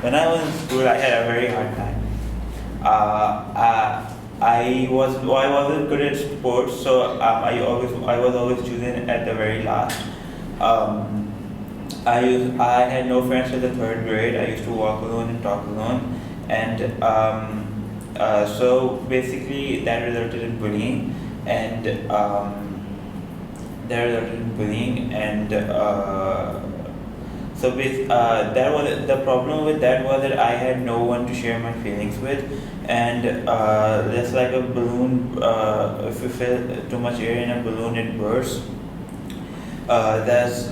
when I was in school, I had a very hard time. I wasn't good at sports, so I was always chosen at the very last. Um, I had no friends in the third grade. I used to walk alone and talk alone, and so basically that resulted in bullying, and that was the problem with that was that I had no one to share my feelings with, and just like a balloon, if you fill too much air in a balloon, it bursts. That's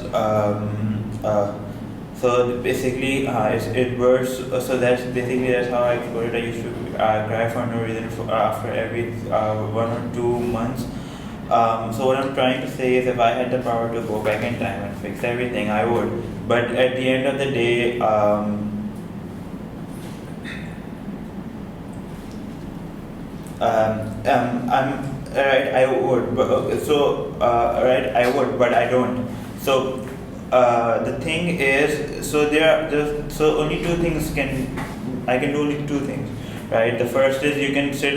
So basically, it bursts. So that's how I exploded. I used to cry for no reason after every 1 or 2 months. So what I'm trying to say is, if I had the power to go back in time and fix everything, I would. But at the end of the day, I'm right. I would, but right, I would, but I don't. So the thing is, so only two things I can do only two things, right? The first is you can sit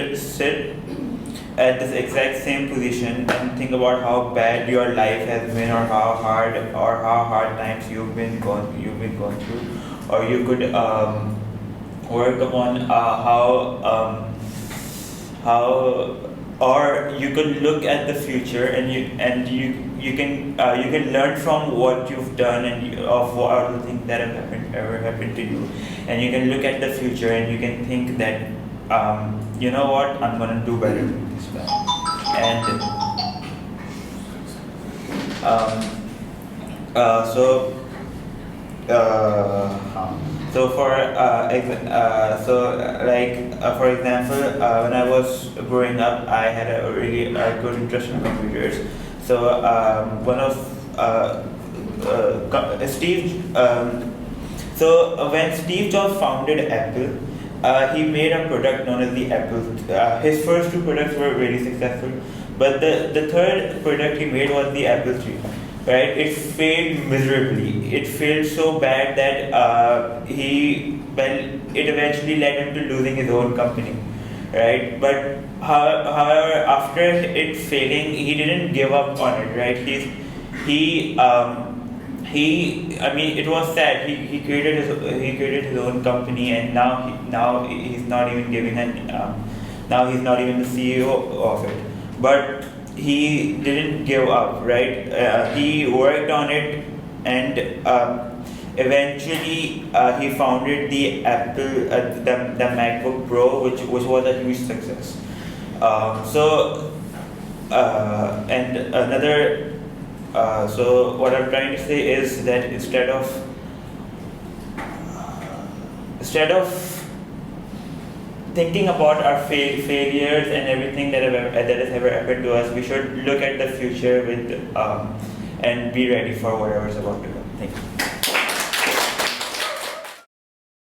at this exact same position and think about how bad your life has been, or how hard times you've been going through, or you could work upon how or you could look at the future, and you can learn from what you've done, of what are the things that have ever happened to you, and you can look at the future and you can think that, you know what, I'm gonna do better this time. And so for example, when I was growing up, I had a really good interest in computers. So one of Steve when Steve Jobs founded Apple, he made a product known as the Apple. His first two products were really successful, but the third product he made was the Apple III. Right? It failed miserably. It failed so bad that it eventually led him to losing his own company. Right? But however, after it failing, he didn't give up on it. Right? I mean, it was sad. He created his own company, and now he's not even now he's not even the CEO of it. But he didn't give up, right? He worked on it, and eventually he founded the Apple, the MacBook Pro, which was a huge success. And another. So what I'm trying to say is that instead of thinking about our failures and everything that has ever happened to us, we should look at the future and be ready for whatever is about to come. Thank you.